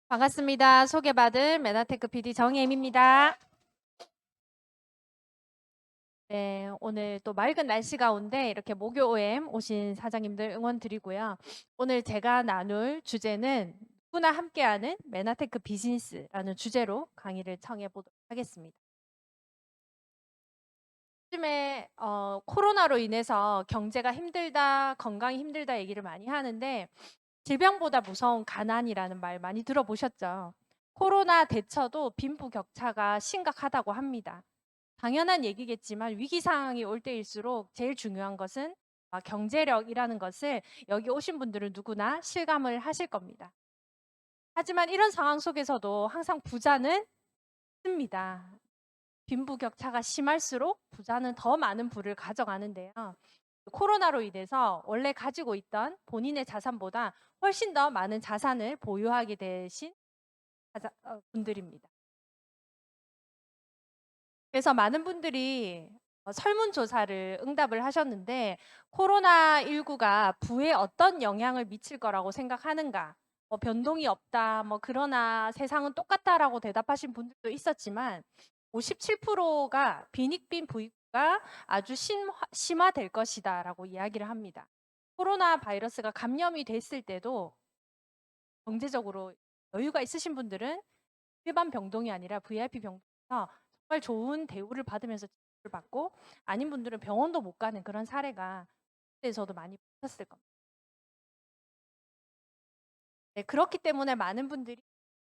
반갑습니다. 소개받은 메나테크 PD 정혜임입니다. 네, 오늘 또 맑은 날씨 가운데 이렇게 목요 OM 오신 사장님들 응원 드리고요. 오늘 제가 나눌 주제는 누구나 함께하는 메나테크 비즈니스라는 주제로 강의를 청해 보도록 하겠습니다. 요즘에 코로나로 인해서 경제가 힘들다, 건강이 힘들다 얘기를 많이 하는데 질병보다 무서운 가난이라는 말 많이 들어보셨죠? 코로나 대처도 빈부격차가 심각하다고 합니다. 당연한 얘기겠지만 위기 상황이 올 때일수록 제일 중요한 것은 경제력이라는 것을 여기 오신 분들은 누구나 실감을 하실 겁니다. 하지만 이런 상황 속에서도 항상 부자는 있습니다. 빈부격차가 심할수록 부자는 더 많은 부를 가져가는데요. 코로나로 인해서 원래 가지고 있던 본인의 자산보다 훨씬 더 많은 자산을 보유하게 되신 분들입니다. 그래서 많은 분들이 설문조사를 응답을 하셨는데 코로나19가 부에 어떤 영향을 미칠 거라고 생각하는가? 변동이 없다. 그러나 세상은 똑같다라고 대답하신 분들도 있었지만 57%가 빈익빈 부익부가 아주 심화될 것이다라고 이야기를 합니다. 코로나 바이러스가 감염이 됐을 때도 경제적으로 여유가 있으신 분들은 일반 병동이 아니라 VIP 병동에서 정말 좋은 대우를 받으면서 치료를 받고 아닌 분들은 병원도 못 가는 그런 사례가 그때에서도 많이 보셨을 겁니다. 네, 그렇기 때문에 많은 분들이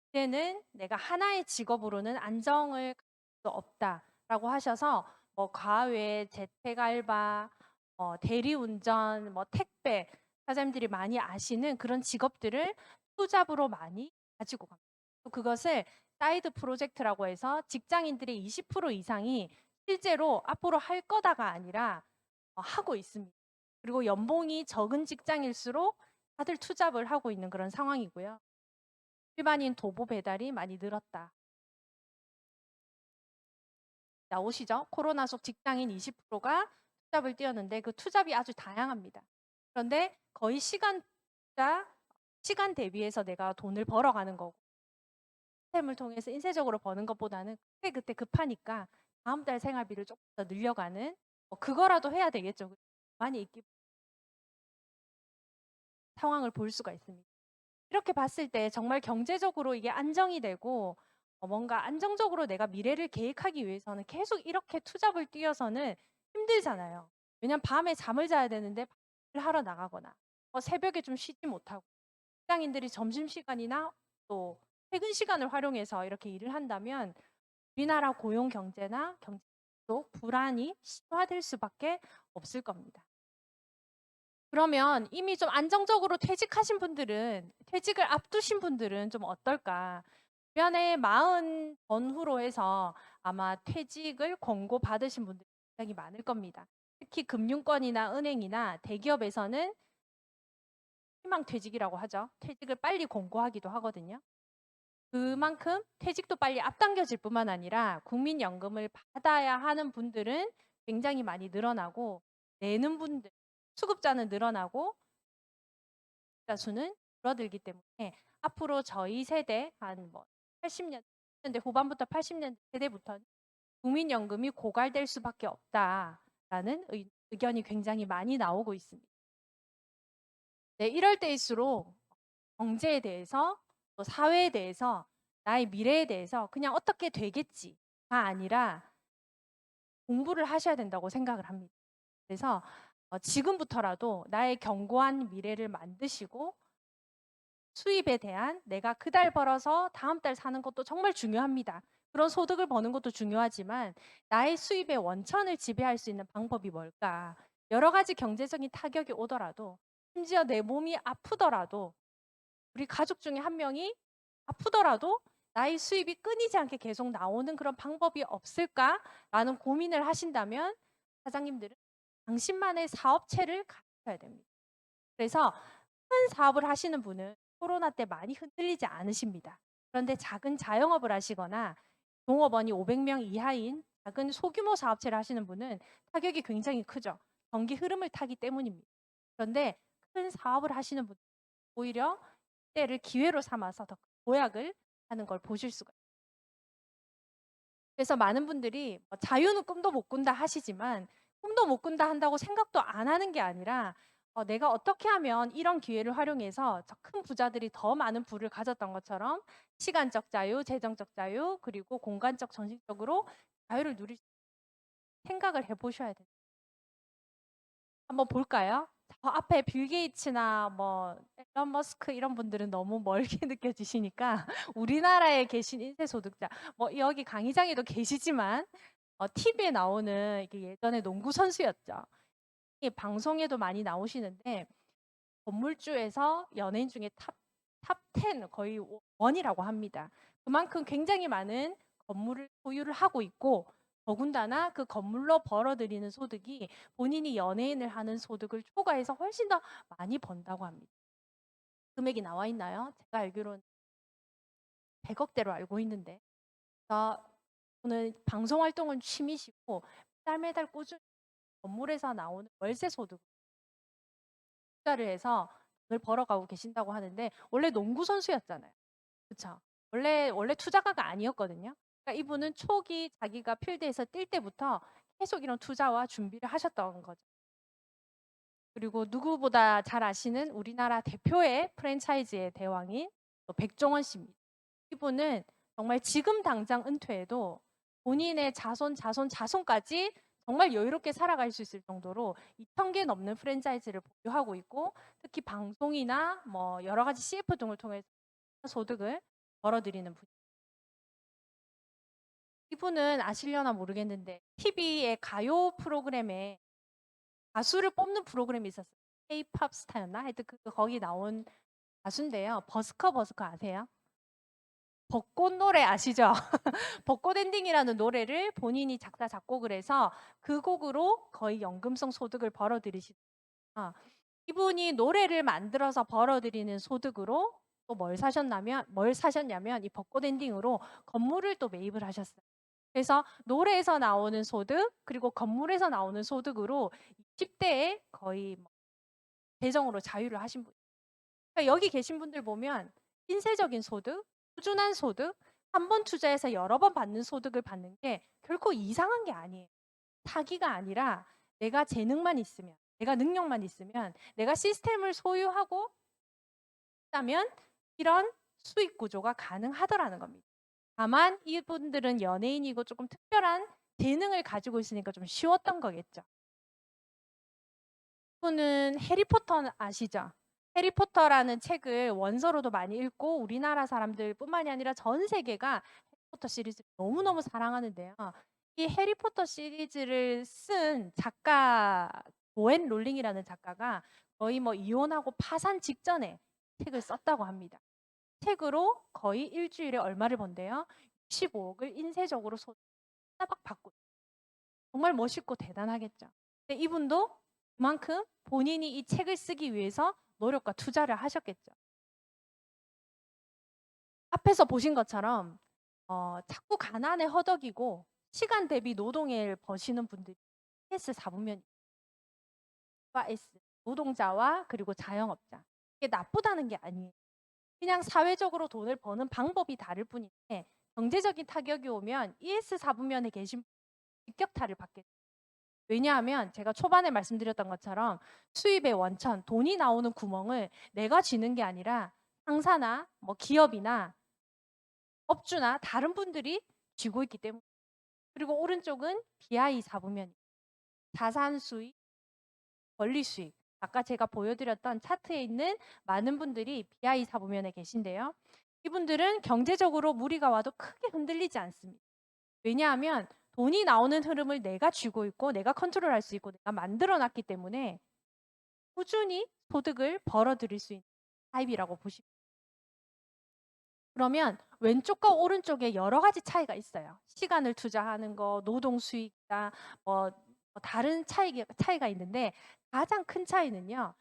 이제는 내가 하나의 직업으로는 안정을 가질 수 없다라고 하셔서 과외, 재택 알바, 대리운전, 택배 사장님들이 많이 아시는 그런 직업들을 투잡으로 많이 가지고 갑니다. 또 그것을 사이드 프로젝트라고 해서 직장인들의 20% 이상이 실제로 앞으로 할 거다가 아니라 하고 있습니다. 그리고 연봉이 적은 직장일수록 다들 투잡을 하고 있는 그런 상황이고요. 일반인 도보 배달이 많이 늘었다. 나오시죠? 코로나 속 직장인 20%가 투잡을 뛰었는데 그 투잡이 아주 다양합니다. 그런데 거의 시간 대비해서 내가 돈을 벌어가는 거고 시스템을 통해서 인쇄적으로 버는 것보다는 그때 급하니까 다음 달 생활비를 조금 더 늘려가는 그거라도 해야 되겠죠. 많이 있기 상황을 볼 수가 있습니다. 이렇게 봤을 때 정말 경제적으로 이게 안정이 되고 뭔가 안정적으로 내가 미래를 계획하기 위해서는 계속 이렇게 투잡을 뛰어서는 힘들잖아요. 왜냐면 밤에 잠을 자야 되는데 일을 하러 나가거나 새벽에 좀 쉬지 못하고 직장인들이 점심시간이나 또 퇴근 시간을 활용해서 이렇게 일을 한다면 우리나라 고용 경제나 경제도 불안이 심화될 수밖에 없을 겁니다. 그러면 이미 좀 안정적으로 퇴직하신 분들은 퇴직을 앞두신 분들은 좀 어떨까? 주변에 40 전후로 해서 아마 퇴직을 권고받으신 분들이 굉장히 많을 겁니다. 특히 금융권이나 은행이나 대기업에서는 희망퇴직이라고 하죠. 퇴직을 빨리 권고하기도 하거든요. 그만큼 퇴직도 빨리 앞당겨질 뿐만 아니라 국민연금을 받아야 하는 분들은 굉장히 많이 늘어나고 내는 분들, 수급자는 늘어나고 수급자 수는 줄어들기 때문에 앞으로 저희 세대 한 80년대 후반부터 80년대 세대부터는 국민연금이 고갈될 수밖에 없다라는 의견이 굉장히 많이 나오고 있습니다. 네, 이럴 때일수록 경제에 대해서 또 사회에 대해서 나의 미래에 대해서 그냥 어떻게 되겠지가 아니라 공부를 하셔야 된다고 생각을 합니다. 그래서 지금부터라도 나의 견고한 미래를 만드시고 수입에 대한 내가 그달 벌어서 다음 달 사는 것도 정말 중요합니다. 그런 소득을 버는 것도 중요하지만 나의 수입의 원천을 지배할 수 있는 방법이 뭘까? 여러 가지 경제적인 타격이 오더라도 심지어 내 몸이 아프더라도 우리 가족 중에 한 명이 아프더라도 나의 수입이 끊이지 않게 계속 나오는 그런 방법이 없을까라는 고민을 하신다면 사장님들은 당신만의 사업체를 가져야 됩니다. 그래서 큰 사업을 하시는 분은 코로나 때 많이 흔들리지 않으십니다. 그런데 작은 자영업을 하시거나 종업원이 500명 이하인 작은 소규모 사업체를 하시는 분은 타격이 굉장히 크죠. 경기 흐름을 타기 때문입니다. 그런데 큰 사업을 하시는 분 오히려 때를 기회로 삼아서 더 도약을 하는 걸 보실 수가 있어요. 그래서 많은 분들이 뭐 자유는 꿈도 못 꾼다 하시지만 꿈도 못 꾼다 한다고 생각도 안 하는 게 아니라 내가 어떻게 하면 이런 기회를 활용해서 저 큰 부자들이 더 많은 부를 가졌던 것처럼 시간적 자유, 재정적 자유, 그리고 공간적, 정신적으로 자유를 누릴 생각을 해 보셔야 돼요. 한번 볼까요? 저 앞에 빌 게이츠나 뭐 앨런 머스크 이런 분들은 너무 멀게 느껴지시니까 우리나라에 계신 인세 소득자 뭐 여기 강의장에도 계시지만 TV에 나오는 이게 예전에 농구 선수였죠. 이 방송에도 많이 나오시는데 건물주에서 연예인 중에 탑 10 거의 원이라고 합니다. 그만큼 굉장히 많은 건물을 소유를 하고 있고 더군다나 그 건물로 벌어들이는 소득이 본인이 연예인을 하는 소득을 초과해서 훨씬 더 많이 번다고 합니다. 금액이 나와 있나요? 제가 알기로는 100억대로 알고 있는데 저는 방송 활동은 취미시고 매달 꾸준히 건물에서 나오는 월세 소득 투자를 해서 돈을 벌어가고 계신다고 하는데 원래 농구 선수였잖아요. 그쵸? 원래 투자가가 아니었거든요. 그러니까 이분은 초기 자기가 필드에서 뛸 때부터 계속 이런 투자와 준비를 하셨던 거죠. 그리고 누구보다 잘 아시는 우리나라 대표의 프랜차이즈의 대왕인 백종원 씨입니다. 이분은 정말 지금 당장 은퇴해도 본인의 자손까지 정말 여유롭게 살아갈 수 있을 정도로 2,000개 넘는 프랜차이즈를 보유하고 있고 특히 방송이나 뭐 여러 가지 CF 등을 통해서 소득을 벌어들이는 분. 이분은 아시려나 모르겠는데 TV의 가요 프로그램에 가수를 뽑는 프로그램이 있었어요. K-팝 스타였나? 하여튼 거기 나온 가수인데요. 버스커 아세요? 벚꽃 노래 아시죠? 벚꽃 엔딩이라는 노래를 본인이 작사 작곡을 해서 그 곡으로 거의 연금성 소득을 벌어들이시다. 이분이 노래를 만들어서 벌어들이는 소득으로 또 뭘 사셨냐면 이 벚꽃 엔딩으로 건물을 또 매입을 하셨어요. 그래서 노래에서 나오는 소득 그리고 건물에서 나오는 소득으로 20대에 거의 재정으로 자유를 하신 분. 그러니까 여기 계신 분들 보면 신세적인 소득, 꾸준한 소득, 한 번 투자해서 여러 번 받는 소득을 받는 게 결코 이상한 게 아니에요. 사기가 아니라 내가 재능만 있으면, 내가 능력만 있으면, 내가 시스템을 소유하고 있다면 이런 수익 구조가 가능하더라는 겁니다. 다만 이분들은 연예인이고 조금 특별한 재능을 가지고 있으니까 좀 쉬웠던 거겠죠. 이분은 해리포터 아시죠? 해리포터라는 책을 원서로도 많이 읽고 우리나라 사람들뿐만이 아니라 전 세계가 해리포터 시리즈를 너무너무 사랑하는데요. 이 해리포터 시리즈를 쓴 작가 조앤 롤링이라는 작가가 거의 뭐 이혼하고 파산 직전에 책을 썼다고 합니다. 책으로 거의 일주일에 얼마를 번대요? 65억을 인쇄적으로 따박 받고 정말 멋있고 대단하겠죠. 근데 이분도 그만큼 본인이 이 책을 쓰기 위해서 노력과 투자를 하셨겠죠. 앞에서 보신 것처럼 자꾸 가난에 허덕이고 시간 대비 노동을 버시는 분들이 S 4분면과 S 노동자와 그리고 자영업자 이게 나쁘다는 게 아니에요. 그냥 사회적으로 돈을 버는 방법이 다를 뿐인데 경제적인 타격이 오면 ES 4분면에 계신 직격탄을 받겠죠. 왜냐하면 제가 초반에 말씀드렸던 것처럼 수입의 원천, 돈이 나오는 구멍을 내가 쥐는 게 아니라 상사나 뭐 기업이나 업주나 다른 분들이 쥐고 있기 때문에 그리고 오른쪽은 BI 4분면 자산 수익, 권리 수익 아까 제가 보여드렸던 차트에 있는 많은 분들이 BI 4분면에 계신데요. 이분들은 경제적으로 무리가 와도 크게 흔들리지 않습니다. 왜냐하면 돈이 나오는 흐름을 내가 쥐고 있고 내가 컨트롤할 수 있고 내가 만들어 놨기 때문에 꾸준히 소득을 벌어들일 수 있는 타입이라고 보시면 그러면 왼쪽과 오른쪽에 여러 가지 차이가 있어요. 시간을 투자하는 거, 노동 수익이나 다른 차이가 있는데 가장 큰 차이는요.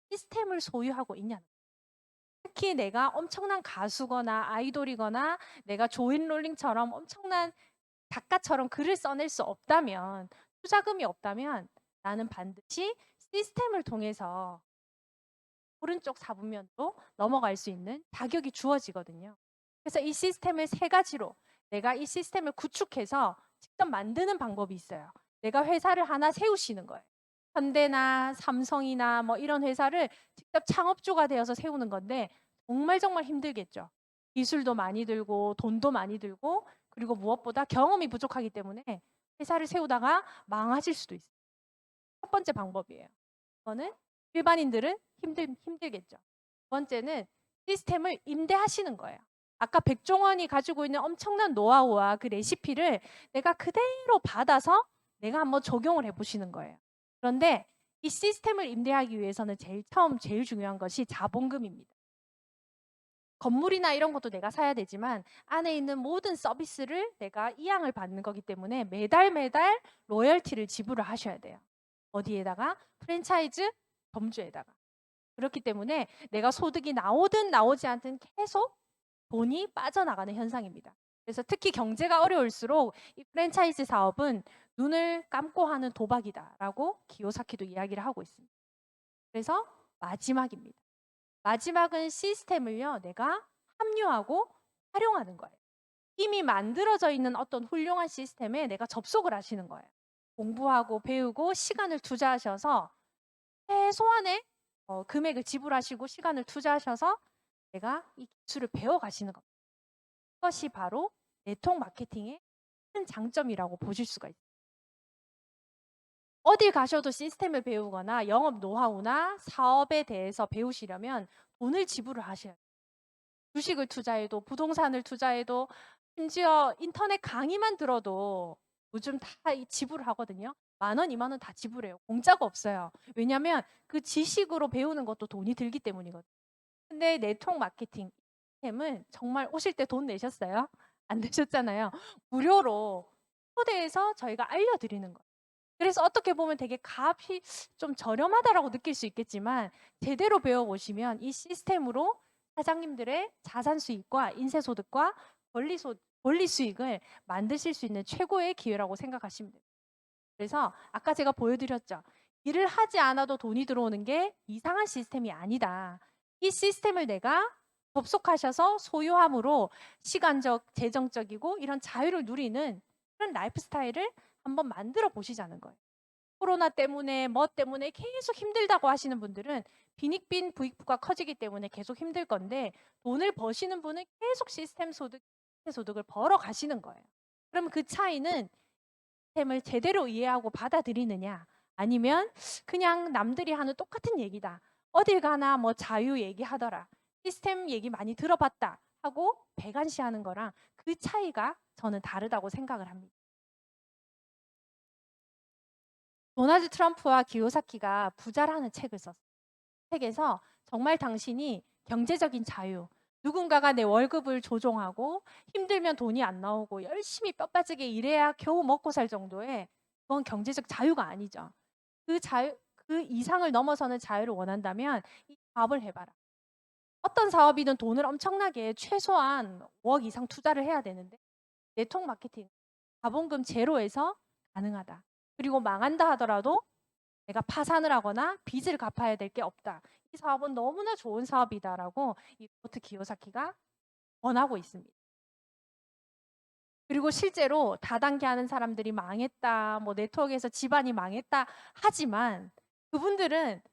시스템을 소유하고 있냐는 거예요. 특히 내가 엄청난 가수거나 아이돌이거나 내가 조인 롤링처럼 엄청난 작가처럼 글을 써낼 수 없다면 투자금이 없다면 나는 반드시 시스템을 통해서 오른쪽 사분면으로 넘어갈 수 있는 자격이 주어지거든요. 그래서 이 시스템을 세 가지로 내가 이 시스템을 구축해서 직접 만드는 방법이 있어요. 내가 회사를 하나 세우시는 거예요. 현대나 삼성이나 뭐 이런 회사를 직접 창업주가 되어서 세우는 건데 정말 정말 힘들겠죠. 기술도 많이 들고 돈도 많이 들고 그리고 무엇보다 경험이 부족하기 때문에 회사를 세우다가 망하실 수도 있어요. 첫 번째 방법이에요. 이거는 일반인들은 힘들겠죠. 두 번째는 시스템을 임대하시는 거예요. 아까 백종원이 가지고 있는 엄청난 노하우와 그 레시피를 내가 그대로 받아서 내가 한번 적용을 해보시는 거예요. 그런데 이 시스템을 임대하기 위해서는 제일 중요한 것이 자본금입니다. 건물이나 이런 것도 내가 사야 되지만 안에 있는 모든 서비스를 내가 이양을 받는 거기 때문에 매달 로열티를 지불을 하셔야 돼요. 어디에다가? 프랜차이즈 점주에다가. 그렇기 때문에 내가 소득이 나오든 나오지 않든 계속 돈이 빠져나가는 현상입니다. 그래서 특히 경제가 어려울수록 이 프랜차이즈 사업은 눈을 감고 하는 도박이다라고 기요사키도 이야기를 하고 있습니다. 그래서 마지막입니다. 마지막은 시스템을요, 내가 합류하고 활용하는 거예요. 이미 만들어져 있는 어떤 훌륭한 시스템에 내가 접속을 하시는 거예요. 공부하고 배우고 시간을 투자하셔서 최소한의 금액을 지불하시고 시간을 투자하셔서 내가 이 기술을 배워가시는 겁니다. 이것이 바로 네트워크 마케팅의 큰 장점이라고 보실 수가 있어요. 어딜 가셔도 시스템을 배우거나 영업 노하우나 사업에 대해서 배우시려면 돈을 지불을 하셔야 돼요. 주식을 투자해도 부동산을 투자해도 심지어 인터넷 강의만 들어도 요즘 다 지불을 하거든요. 10,000원, 20,000원 다 지불해요. 공짜가 없어요. 왜냐하면 그 지식으로 배우는 것도 돈이 들기 때문이거든요. 근데 네트워크 마케팅 시스템은 정말 오실 때 돈 내셨어요? 안 내셨잖아요. 무료로 초대해서 저희가 알려드리는 거예요. 그래서 어떻게 보면 되게 값이 좀 저렴하다라고 느낄 수 있겠지만 제대로 배워보시면 이 시스템으로 사장님들의 자산 수익과 인세 소득과 권리 수익을 만드실 수 있는 최고의 기회라고 생각하시면 돼요. 그래서 아까 제가 보여드렸죠. 일을 하지 않아도 돈이 들어오는 게 이상한 시스템이 아니다. 이 시스템을 내가 접속하셔서 소유함으로 시간적, 재정적이고 이런 자유를 누리는 그런 라이프 스타일을 한번 만들어 보시자는 거예요. 코로나 때문에 뭐 때문에 계속 힘들다고 하시는 분들은 빈익빈 부익부가 커지기 때문에 계속 힘들 건데 돈을 버시는 분은 계속 시스템 소득을 벌어 가시는 거예요. 그럼 그 차이는 시스템을 제대로 이해하고 받아들이느냐 아니면 그냥 남들이 하는 똑같은 얘기다. 어딜 가나 뭐 자유 얘기하더라. 시스템 얘기 많이 들어봤다 하고 배관시하는 거랑 그 차이가 저는 다르다고 생각을 합니다. 도널드 트럼프와 기요사키가 부자라는 책을 썼어요. 책에서 정말 당신이 경제적인 자유, 누군가가 내 월급을 조종하고 힘들면 돈이 안 나오고 열심히 뼈 빠지게 일해야 겨우 먹고 살 정도의 그건 경제적 자유가 아니죠. 그 이상을 넘어서는 자유를 원한다면 이 사업을 해봐라. 어떤 사업이든 돈을 엄청나게 최소한 5억 이상 투자를 해야 되는데 네트워크 마케팅, 자본금 제로에서 가능하다. 그리고 망한다 하더라도 내가 파산을 하거나 빚을 갚아야 될 게 없다. 이 사업은 너무나 좋은 사업이다라고 이 로버트 기요사키가 권하고 있습니다. 그리고 실제로 다단계 하는 사람들이 망했다, 뭐 네트워크에서 집안이 망했다 하지만 그분들은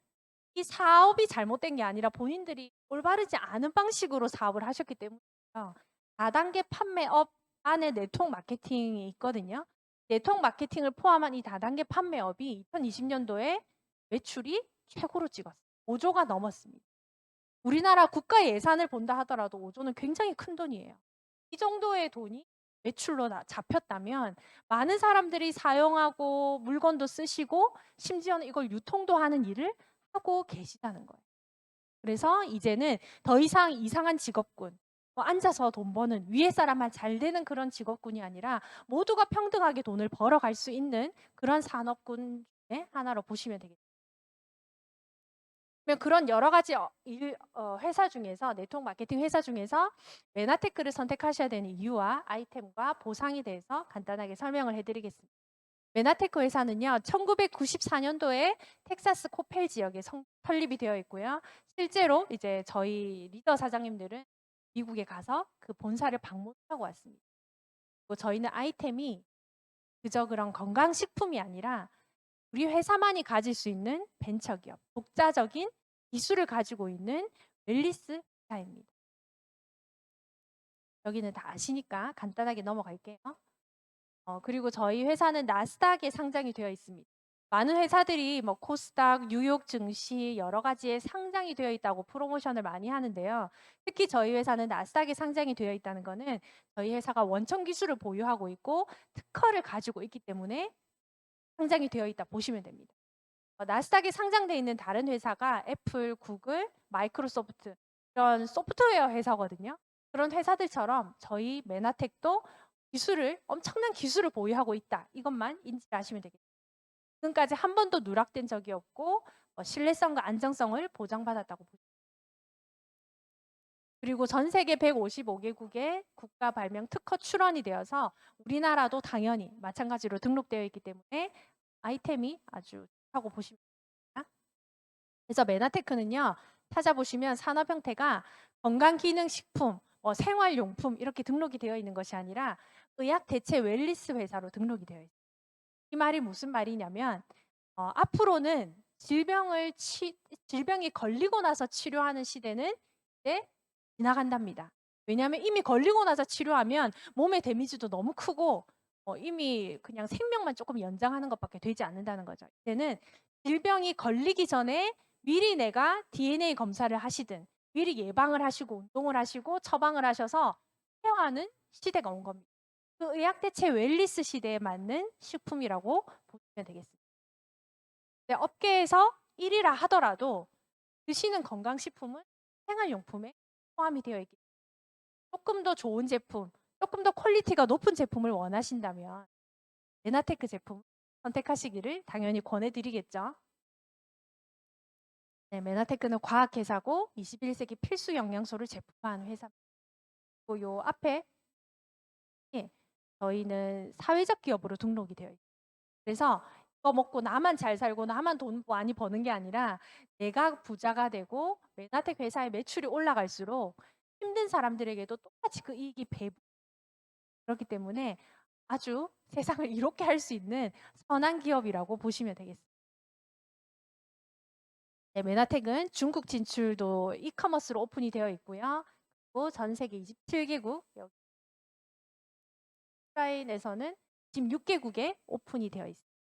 이 사업이 잘못된 게 아니라 본인들이 올바르지 않은 방식으로 사업을 하셨기 때문이에요. 다단계 판매업 안에 네트워크 마케팅이 있거든요. 네트워크 마케팅을 포함한 이 다단계 판매업이 2020년도에 매출이 최고로 찍었어요. 5조가 넘었습니다. 우리나라 국가 예산을 본다 하더라도 5조는 굉장히 큰 돈이에요. 이 정도의 돈이 매출로 잡혔다면 많은 사람들이 사용하고 물건도 쓰시고 심지어는 이걸 유통도 하는 일을 하고 계시다는 거예요. 그래서 이제는 더 이상 이상한 직업군, 뭐 앉아서 돈 버는 위에 사람만 잘 되는 그런 직업군이 아니라 모두가 평등하게 돈을 벌어갈 수 있는 그런 산업군의 하나로 보시면 되겠습니다. 그런 여러 가지 회사 중에서 네트워크 마케팅 회사 중에서 메나테크를 선택하셔야 되는 이유와 아이템과 보상에 대해서 간단하게 설명을 해드리겠습니다. 메나테크 회사는요, 1994년도에 텍사스 코펠 지역에 설립이 되어 있고요. 실제로 이제 저희 리더 사장님들은 미국에 가서 그 본사를 방문하고 왔습니다. 그리고 저희는 아이템이 그저 그런 건강식품이 아니라 우리 회사만이 가질 수 있는 벤처기업, 독자적인 기술을 가지고 있는 웰리스 회사입니다. 여기는 다 아시니까 간단하게 넘어갈게요. 그리고 저희 회사는 나스닥에 상장이 되어 있습니다. 많은 회사들이 뭐 코스닥, 뉴욕 증시 여러 가지에 상장이 되어 있다고 프로모션을 많이 하는데요. 특히 저희 회사는 나스닥에 상장이 되어 있다는 거는 저희 회사가 원천 기술을 보유하고 있고 특허를 가지고 있기 때문에 상장이 되어 있다 보시면 됩니다. 나스닥에 상장되어 있는 다른 회사가 애플, 구글, 마이크로소프트 이런 소프트웨어 회사거든요. 그런 회사들처럼 저희 메나텍도 엄청난 기술을 보유하고 있다. 이것만 인지하시면 되겠습니다. 지금까지 한 번도 누락된 적이 없고 신뢰성과 안정성을 보장받았다고 보시면 됩니다. 그리고 전 세계 155개국의 국가 발명 특허 출원이 되어서 우리나라도 당연히 마찬가지로 등록되어 있기 때문에 아이템이 아주 좋다고 보시면 됩니다. 그래서 메나테크는요, 찾아보시면 산업 형태가 건강기능식품, 생활용품 이렇게 등록이 되어 있는 것이 아니라 의학 대체 웰리스 회사로 등록이 되어 있습니다. 이 말이 무슨 말이냐면 앞으로는 질병이 걸리고 나서 치료하는 시대는 이제 지나간답니다. 왜냐하면 이미 걸리고 나서 치료하면 몸의 데미지도 너무 크고 이미 그냥 생명만 조금 연장하는 것밖에 되지 않는다는 거죠. 이제는 질병이 걸리기 전에 미리 내가 DNA 검사를 하시든 미리 예방을 하시고 운동을 하시고 처방을 하셔서 케어하는 시대가 온 겁니다. 그 의학 대체 웰리스 시대에 맞는 식품이라고 보시면 되겠습니다. 네, 업계에서 1위라 하더라도 드시는 건강식품은 생활용품에 포함이 되어 있기 때문에 조금 더 좋은 제품, 조금 더 퀄리티가 높은 제품을 원하신다면 메나테크 제품 선택하시기를 당연히 권해드리겠죠. 네, 메나테크는 과학회사고 21세기 필수 영양소를 제품화하는 회사입니다. 그리고 요 앞에 저희는 사회적 기업으로 등록이 되어 있어요. 그래서 이거 먹고 나만 잘 살고 나만 돈 많이 버는 게 아니라 내가 부자가 되고 메나텍 회사의 매출이 올라갈수록 힘든 사람들에게도 똑같이 그 이익이 배분. 그렇기 때문에 아주 세상을 이롭게 할 수 있는 선한 기업이라고 보시면 되겠습니다. 네, 메나텍은 중국 진출도 이커머스로 오픈이 되어 있고요. 그리고 전 세계 27개국, 여기 오프라인에서는 16개국에 오픈이 되어 있습니다.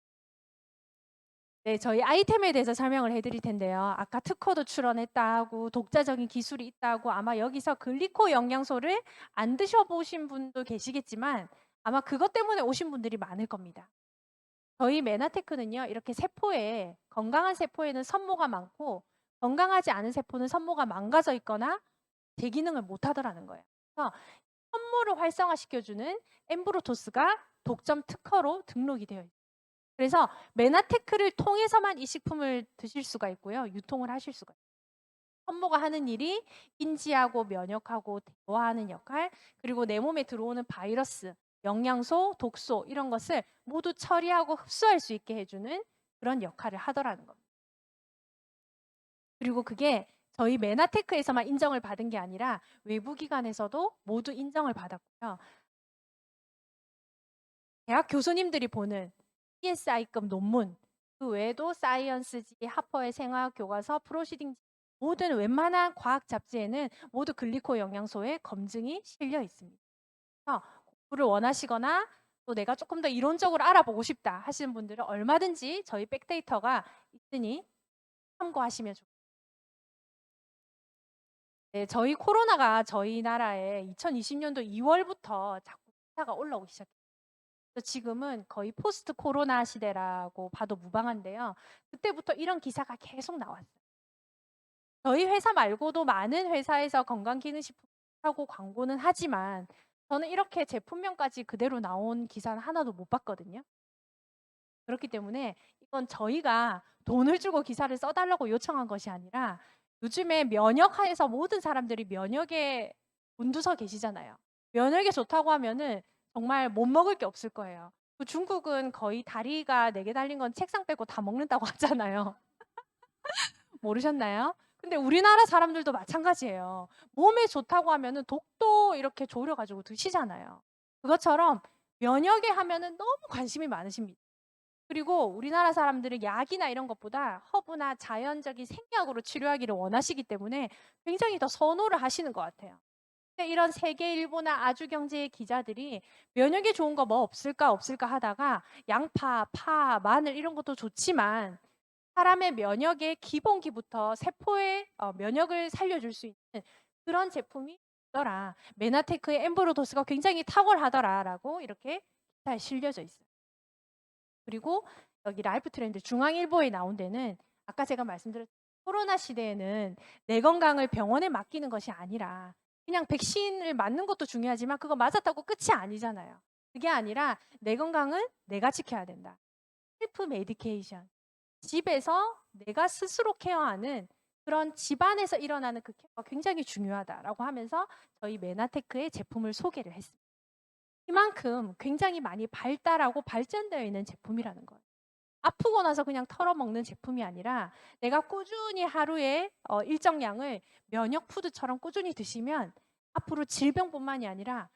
네, 저희 아이템에 대해서 설명을 해드릴 텐데요. 아까 특허도 출원했다고 독자적인 기술이 있다고 아마 여기서 글리코 영양소를 안 드셔보신 분도 계시겠지만 아마 그것 때문에 오신 분들이 많을 겁니다. 저희 메나테크는요, 이렇게 세포에 건강한 세포에는 선모가 많고 건강하지 않은 세포는 선모가 망가져 있거나 재기능을 못 하더라는 거예요. 그래서 선모를 활성화시켜주는 엠브로토스가 독점 특허로 등록이 되어 있어요. 그래서 메나테크를 통해서만 이 식품을 드실 수가 있고요. 유통을 하실 수가 있어요. 선모가 하는 일이 인지하고 면역하고 대화하는 역할, 그리고 내 몸에 들어오는 바이러스, 영양소, 독소 이런 것을 모두 처리하고 흡수할 수 있게 해주는 그런 역할을 하더라는 겁니다. 그리고 그게 저희 메나테크에서만 인정을 받은 게 아니라 외부 기관에서도 모두 인정을 받았고요. 대학 교수님들이 보는 PSI급 논문, 그 외에도 사이언스지, 하퍼의 생화학 교과서, 프로시딩 모든 웬만한 과학 잡지에는 모두 글리코 영양소의 검증이 실려 있습니다. 그래서 공부를 원하시거나 또 내가 조금 더 이론적으로 알아보고 싶다 하시는 분들은 얼마든지 저희 백데이터가 있으니 참고하시면 좋겠습니다. 네, 저희 코로나가 저희 나라에 2020년도 2월부터 자꾸 기사가 올라오기 시작했어요. 지금은 거의 포스트 코로나 시대라고 봐도 무방한데요. 그때부터 이런 기사가 계속 나왔어요. 저희 회사 말고도 많은 회사에서 건강기능식품 하고 광고는 하지만 저는 이렇게 제품명까지 그대로 나온 기사는 하나도 못 봤거든요. 그렇기 때문에 이건 저희가 돈을 주고 기사를 써달라고 요청한 것이 아니라 요즘에 면역하에서 모든 사람들이 면역에 곤두서 계시잖아요. 면역에 좋다고 하면은 정말 못 먹을 게 없을 거예요. 그 중국은 거의 다리가 4개 달린 건 책상 빼고 다 먹는다고 하잖아요. 모르셨나요? 근데 우리나라 사람들도 마찬가지예요. 몸에 좋다고 하면은 독도 이렇게 졸여 가지고 드시잖아요. 그것처럼 면역에 하면은 너무 관심이 많으십니다. 그리고 우리나라 사람들은 약이나 이런 것보다 허브나 자연적인 생약으로 치료하기를 원하시기 때문에 굉장히 더 선호를 하시는 것 같아요. 근데 이런 세계일보나 아주경제의 기자들이 면역에 좋은 거 뭐 없을까 없을까 하다가 양파, 파, 마늘 이런 것도 좋지만 사람의 면역의 기본기부터 세포의 면역을 살려줄 수 있는 그런 제품이 있더라. 메나테크의 엠브로도스가 굉장히 탁월하더라라고 이렇게 기사에 실려져 있어요. 그리고 여기 라이프 트렌드 중앙일보에 나온 데는 아까 제가 말씀드렸던 코로나 시대에는 내 건강을 병원에 맡기는 것이 아니라 그냥 백신을 맞는 것도 중요하지만 그거 맞았다고 끝이 아니잖아요. 그게 아니라 내 건강은 내가 지켜야 된다. 셀프 메디케이션. 집에서 내가 스스로 케어하는 그런 집안에서 일어나는 그 케어가 굉장히 중요하다라고 하면서 저희 메나테크의 제품을 소개를 했습니다. 이만큼 굉장히 많이 발달하고 발전되어 있는 제품이라는 거예요. 아프고 나서 그냥 털어먹는 제품이 아니라 내가 꾸준히 하루에 일정량을 면역 푸드처럼 꾸준히 드시면 앞으로 질병뿐만이 아니라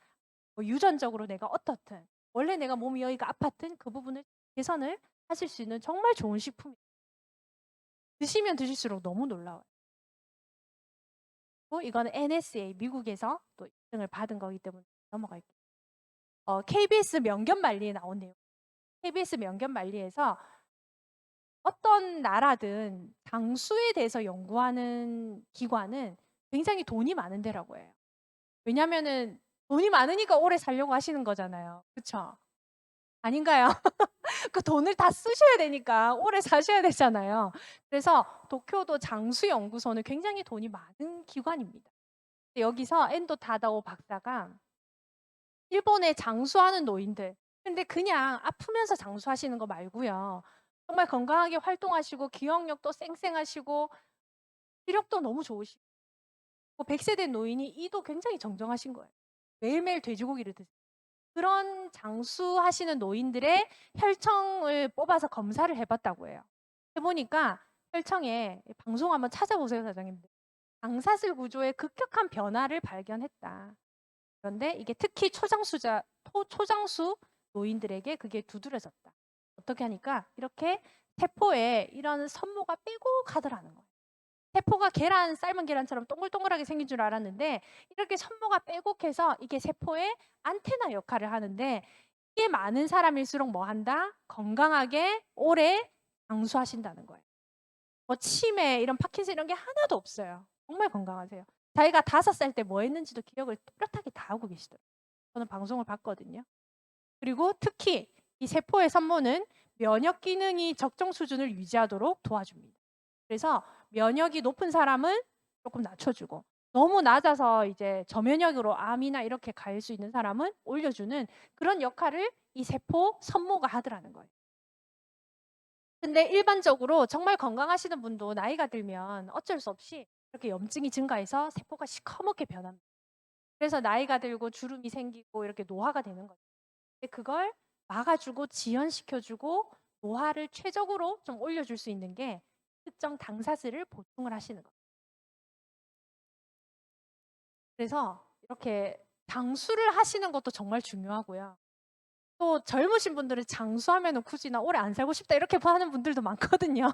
뭐 유전적으로 내가 어떻든 원래 내가 몸이 여기가 아팠든 그 부분을 개선을 하실 수 있는 정말 좋은 식품이에요. 드시면 드실수록 너무 놀라워요. 이거는 NSA 미국에서 또 2등을 받은 거기 때문에 넘어갈게요. KBS 명견만리에 나온 내용. KBS 명견만리에서 어떤 나라든 장수에 대해서 연구하는 기관은 굉장히 돈이 많은 데라고 해요. 왜냐면은 돈이 많으니까 오래 살려고 하시는 거잖아요. 그쵸? 아닌가요? 그 돈을 다 쓰셔야 되니까 오래 사셔야 되잖아요. 그래서 도쿄도 장수연구소는 굉장히 돈이 많은 기관입니다. 여기서 엔도 타다오 박사가 일본에 장수하는 노인들, 근데 그냥 아프면서 장수하시는 거 말고요. 정말 건강하게 활동하시고 기억력도 쌩쌩하시고 시력도 너무 좋으시고 100세 된 노인이 이도 굉장히 정정하신 거예요. 매일매일 돼지고기를 드세요. 그런 장수하시는 노인들의 혈청을 뽑아서 검사를 해봤다고 해요. 해보니까 혈청에 방송 한번 찾아보세요, 사장님들. 방사슬 구조의 급격한 변화를 발견했다. 그런데 이게 특히 초장수 노인들에게 그게 두드러졌다. 어떻게 하니까 이렇게 세포에 이런 선모가 빼곡하더라는 거예요. 세포가 계란, 삶은 계란처럼 동글동글하게 생긴 줄 알았는데 이렇게 선모가 빼곡해서 이게 세포의 안테나 역할을 하는데 이게 많은 사람일수록 뭐 한다? 건강하게 오래 장수하신다는 거예요. 뭐 치매, 이런 파킨슨 이런 게 하나도 없어요. 정말 건강하세요. 자기가 5살 때 뭐 했는지도 기억을 또렷하게 다 하고 계시더라고요. 저는 방송을 봤거든요. 그리고 특히 이 세포의 선모는 면역 기능이 적정 수준을 유지하도록 도와줍니다. 그래서 면역이 높은 사람은 조금 낮춰주고 너무 낮아서 이제 저면역으로 암이나 이렇게 갈 수 있는 사람은 올려주는 그런 역할을 이 세포 선모가 하더라는 거예요. 근데 일반적으로 정말 건강하시는 분도 나이가 들면 어쩔 수 없이 이렇게 염증이 증가해서 세포가 시커멓게 변합니다. 그래서 나이가 들고 주름이 생기고 이렇게 노화가 되는 거죠. 근데 그걸 막아주고 지연시켜주고 노화를 최적으로 좀 올려줄 수 있는 게 특정 당사슬을 보충을 하시는 거예요. 그래서 이렇게 장수를 하시는 것도 정말 중요하고요. 또 젊으신 분들은 장수하면 굳이 나 오래 안 살고 싶다 이렇게 하는 분들도 많거든요.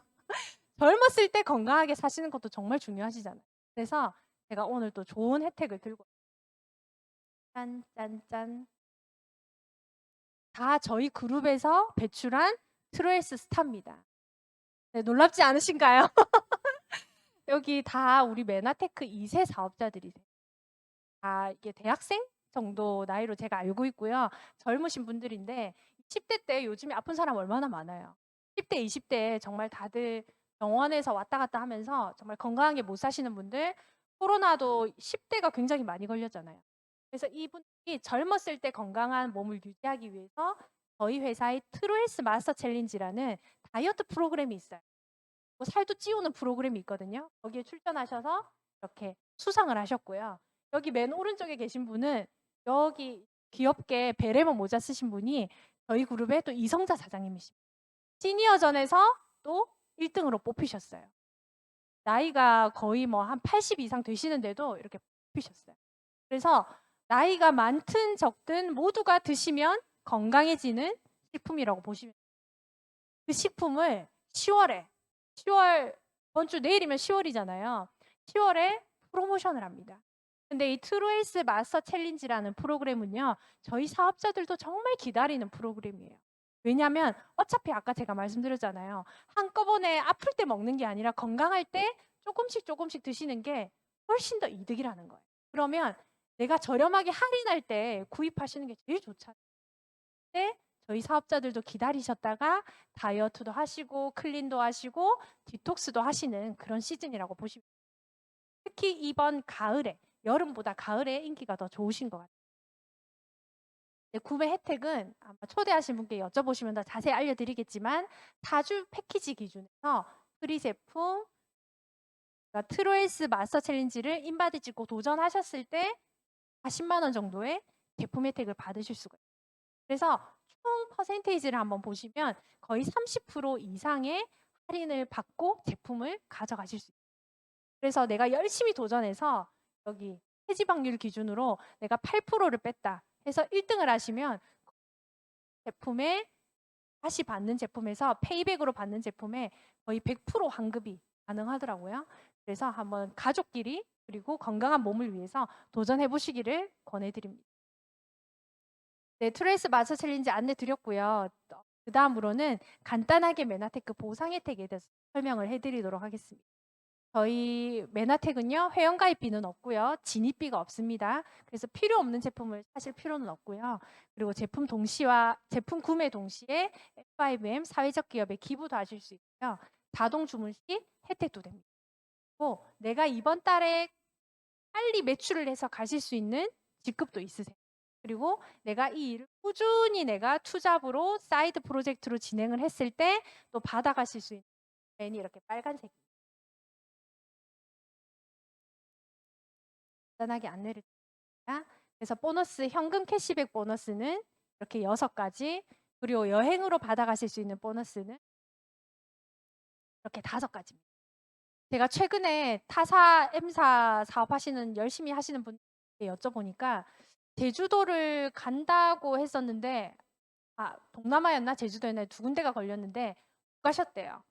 젊었을 때 건강하게 사시는 것도 정말 중요하시잖아요. 그래서 제가 오늘 또 좋은 혜택을 들고 짠짠짠 다 저희 그룹에서 배출한 트로에스 스타입니다. 네, 놀랍지 않으신가요? 여기 다 우리 메나테크 2세 사업자들이세요. 다 이게 대학생 정도 나이로 제가 알고 있고요. 젊으신 분들인데 10대 때 요즘에 아픈 사람 얼마나 많아요. 10대, 20대 정말 다들 병원에서 왔다 갔다 하면서 정말 건강하게 못 사시는 분들, 코로나도 10대가 굉장히 많이 걸렸잖아요. 그래서 이분이 젊었을 때 건강한 몸을 유지하기 위해서 저희 회사의 트루헬스 마스터 챌린지라는 다이어트 프로그램이 있어요. 뭐 살도 찌우는 프로그램이 있거든요. 거기에 출전하셔서 이렇게 수상을 하셨고요. 여기 맨 오른쪽에 계신 분은 여기 귀엽게 베레모 모자 쓰신 분이 저희 그룹의 또 이성자 사장님이십니다. 시니어전에서 또 1등으로 뽑히셨어요. 나이가 거의 뭐 한 80 이상 되시는데도 이렇게 뽑히셨어요. 그래서 나이가 많든 적든 모두가 드시면 건강해지는 식품이라고 보시면 돼요. 그 식품을 10월 이번 주 내일이면 10월이잖아요. 10월에 프로모션을 합니다. 근데 이 트루헬스 마스터 챌린지라는 프로그램은요, 저희 사업자들도 정말 기다리는 프로그램이에요. 왜냐하면 어차피 아까 제가 말씀드렸잖아요. 한꺼번에 아플 때 먹는 게 아니라 건강할 때 조금씩 드시는 게 훨씬 더 이득이라는 거예요. 그러면 내가 저렴하게 할인할 때 구입하시는 게 제일 좋잖아요. 근데 저희 사업자들도 기다리셨다가 다이어트도 하시고 클린도 하시고 디톡스도 하시는 그런 시즌이라고 보시면 돼요. 특히 이번 가을에, 여름보다 가을에 인기가 더 좋으신 것 같아요. 네, 구매 혜택은 아마 초대하신 분께 여쭤보시면 더 자세히 알려드리겠지만 4주 패키지 기준에서 프리 제품, 그러니까 트로에스 마스터 챌린지를 인바디 찍고 도전하셨을 때 40만 원 정도의 제품 혜택을 받으실 수가 있어요. 그래서 총 퍼센테이지를 한번 보시면 거의 30% 이상의 할인을 받고 제품을 가져가실 수 있어요. 그래서 내가 열심히 도전해서 여기 체지방률 기준으로 내가 8%를 뺐다 해서 1등을 하시면 제품에 다시 받는 제품에서 페이백으로 받는 제품에 거의 100% 환급이 가능하더라고요. 그래서 한번 가족끼리 그리고 건강한 몸을 위해서 도전해 보시기를 권해드립니다. 네, 트레이스 마스터 챌린지 안내 드렸고요. 그 다음으로는 간단하게 메나테크 보상 혜택에 대해서 설명을 해드리도록 하겠습니다. 저희 메나텍은요, 회원가입비는 없고요, 진입비가 없습니다. 그래서 필요 없는 제품을 사실 필요는 없고요. 그리고 제품 구매 동시에 F5M 사회적 기업에 기부도 하실 수 있고요. 자동 주문 시 혜택도 됩니다. 또 내가 이번 달에 빨리 매출을 해서 가실 수 있는 직급도 있으세요. 그리고 내가 이 일을 꾸준히 내가 투잡으로 사이드 프로젝트로 진행을 했을 때 또 받아가실 수 있는 펜이 이렇게 빨간색 간단하게 안내를 드립니다. 그래서 보너스 현금 캐시백 보너스는 이렇게 6가지, 그리고 여행으로 받아가실 수 있는 보너스는 이렇게 5가지입니다. 제가 최근에 타사 M사 사업하시는 열심히 하시는 분께 여쭤보니까 제주도를 간다고 했었는데 동남아였나 제주도였나 두 군데가 걸렸는데 못 가셨대요.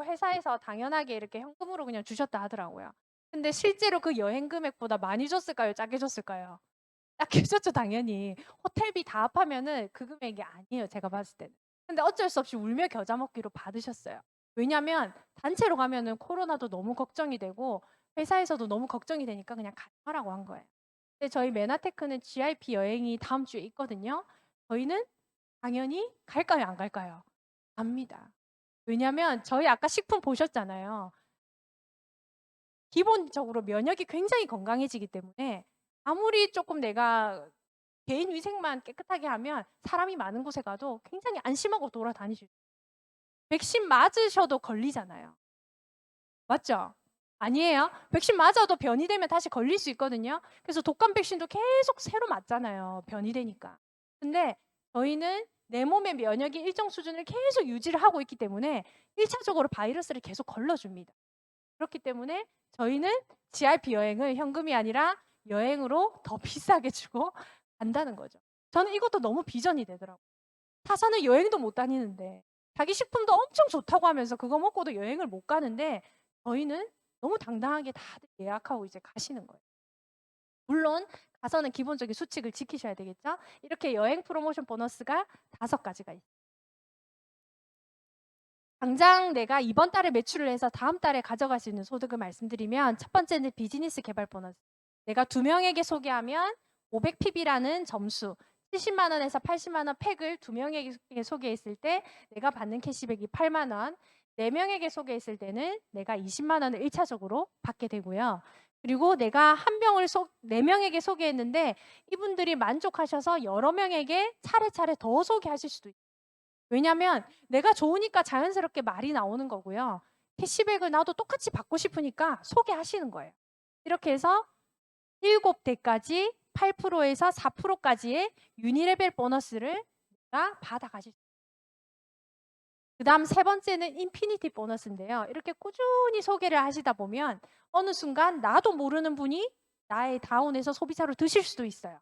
회사에서 당연하게 이렇게 현금으로 그냥 주셨다 하더라고요. 근데 실제로 그 여행 금액보다 많이 줬을까요? 작게 줬을까요? 작게 줬죠, 당연히. 호텔비 다 합하면은 그 금액이 아니에요, 제가 봤을 때는. 근데 어쩔 수 없이 울며 겨자 먹기로 받으셨어요. 왜냐면 단체로 가면은 코로나도 너무 걱정이 되고 회사에서도 너무 걱정이 되니까 그냥 가라고 한 거예요. 근데 저희 메나테크는 GIP 여행이 다음 주에 있거든요. 저희는 당연히 갈까요, 안 갈까요? 갑니다. 왜냐면 저희 아까 식품 보셨잖아요. 기본적으로 면역이 굉장히 건강해지기 때문에 아무리 조금 내가 개인 위생만 깨끗하게 하면 사람이 많은 곳에 가도 굉장히 안심하고 돌아다니실 수 있어요. 백신 맞으셔도 걸리잖아요. 맞죠? 아니에요. 백신 맞아도 변이 되면 다시 걸릴 수 있거든요. 그래서 독감 백신도 계속 새로 맞잖아요. 변이 되니까. 근데 저희는 내 몸의 면역이 일정 수준을 계속 유지를 하고 있기 때문에 1차적으로 바이러스를 계속 걸러줍니다. 그렇기 때문에 저희는 GIP 여행을 현금이 아니라 여행으로 더 비싸게 주고 간다는 거죠. 저는 이것도 너무 비전이 되더라고요. 타사는 여행도 못 다니는데 자기 식품도 엄청 좋다고 하면서 그거 먹고도 여행을 못 가는데 저희는 너무 당당하게 다들 예약하고 이제 가시는 거예요. 물론 가서는 기본적인 수칙을 지키셔야 되겠죠. 이렇게 여행 프로모션 보너스가 5가지가 있어요. 당장 내가 이번 달에 매출을 해서 다음 달에 가져갈 수 있는 소득을 말씀드리면 첫 번째는 비즈니스 개발 보너스. 내가 2명에게 소개하면 500PB라는 점수, 70만 원에서 80만 원 팩을 2명에게 소개했을 때 내가 받는 캐시백이 8만 원, 4명에게 소개했을 때는 내가 20만 원을 1차적으로 받게 되고요. 그리고 내가 4명에게 소개했는데 이분들이 만족하셔서 여러 명에게 차례차례 더 소개하실 수도 있어요. 왜냐면 내가 좋으니까 자연스럽게 말이 나오는 거고요. 캐시백을 나도 똑같이 받고 싶으니까 소개하시는 거예요. 이렇게 해서 7대까지 8%에서 4%까지의 유니레벨 보너스를 받아가실 수 있어요. 그다음 세 번째는 인피니티 보너스인데요. 이렇게 꾸준히 소개를 하시다 보면 어느 순간 나도 모르는 분이 나의 다운에서 소비자로 드실 수도 있어요.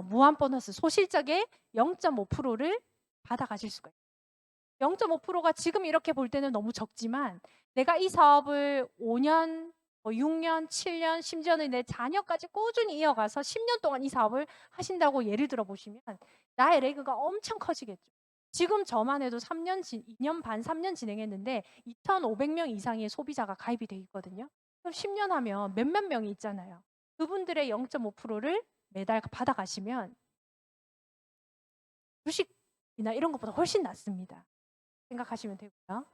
무한 보너스 소실적의 0.5%를 받아가실 수가 있어요. 0.5%가 지금 이렇게 볼 때는 너무 적지만 내가 이 사업을 5년, 6년, 7년, 심지어는 내 자녀까지 꾸준히 이어가서 10년 동안 이 사업을 하신다고 예를 들어 보시면 나의 레그가 엄청 커지겠죠. 지금 저만 해도 2년 반, 3년 진행했는데 2,500명 이상의 소비자가 가입이 돼 있거든요. 그럼 10년 하면 몇몇 명이 있잖아요. 그분들의 0.5%를 매달 받아가시면 주식이나 이런 것보다 훨씬 낫습니다. 생각하시면 되고요.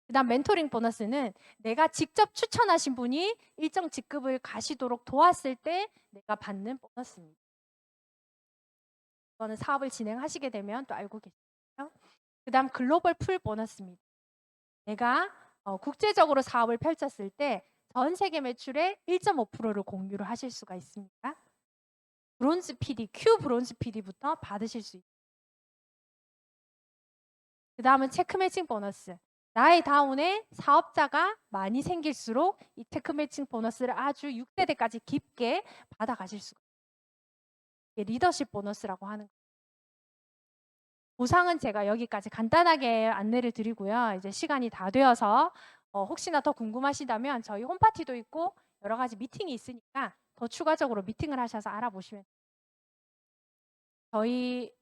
그다음 멘토링 보너스는 내가 직접 추천하신 분이 일정 직급을 가시도록 도왔을 때 내가 받는 보너스입니다. 이거는 사업을 진행하시게 되면 또 알고 계시죠? 그다음 글로벌 풀 보너스입니다. 내가 국제적으로 사업을 펼쳤을 때 전 세계 매출의 1.5%를 공유를 하실 수가 있습니다. 브론즈 PD, Q 브론즈 PD부터 받으실 수 있습니다. 그 다음은 체크 매칭 보너스. 나의 다운에 사업자가 많이 생길수록 이 체크 매칭 보너스를 아주 6세대까지 깊게 받아가실 수가 있어요. 리더십 보너스라고 하는 거예요. 보상은 제가 여기까지 간단하게 안내를 드리고요. 이제 시간이 다 되어서 혹시나 더 궁금하시다면 저희 홈파티도 있고 여러 가지 미팅이 있으니까 더 추가적으로 미팅을 하셔서 알아보시면 돼요. 저희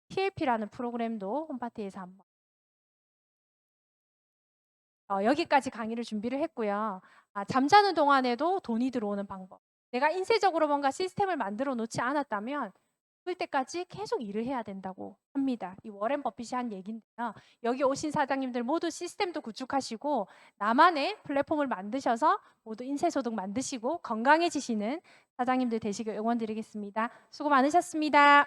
TLP라는 프로그램도 홈파티에서 한번 여기까지 강의를 준비를 했고요. 잠자는 동안에도 돈이 들어오는 방법. 내가 인쇄적으로 뭔가 시스템을 만들어 놓지 않았다면 죽을 때까지 계속 일을 해야 된다고 합니다. 이 워렌 버핏이 한 얘기인데요. 여기 오신 사장님들 모두 시스템도 구축하시고 나만의 플랫폼을 만드셔서 모두 인쇄소득 만드시고 건강해지시는 사장님들 되시길 응원드리겠습니다. 수고 많으셨습니다.